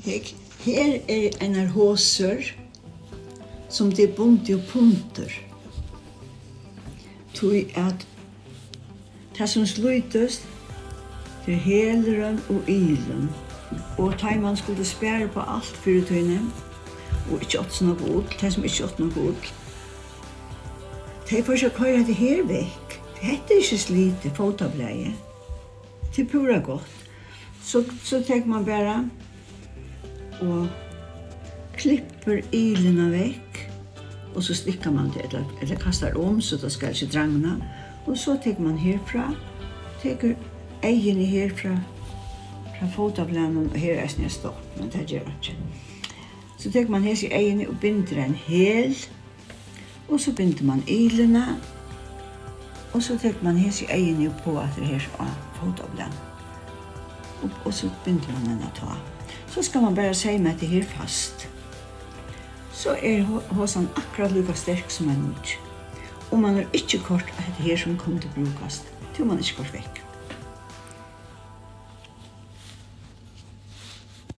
Her en hosur som det bundu og punter. Tui at det som slitest til heleren og ilin. Og man skulle spære på alt fyrir tøyne, og ikke åtte noe ull, det som ikke åtte noe ull. De får ikke køyre det her vekk. Det ikke slite fotableie. Det púra gott. Så tar man bara og klipper ilina vekk, og så stikker man det, eller kastar så det skal ikke drangna. Og så tar man herfra, tar eina herfra, fra fotablanen, og her snett stopp, men det gjør ikke. Så tar man her eina og binder en hel, og så binder man ilina, og så tar man her eina på at det her er fotablanen. Og så binder man den ta. Så skal man bare si med at det her fast. Så hosan akkurat lika sterk som en nýggja. Og man ikke kort at det her som kommer til brukast, til man ikke kort vekk.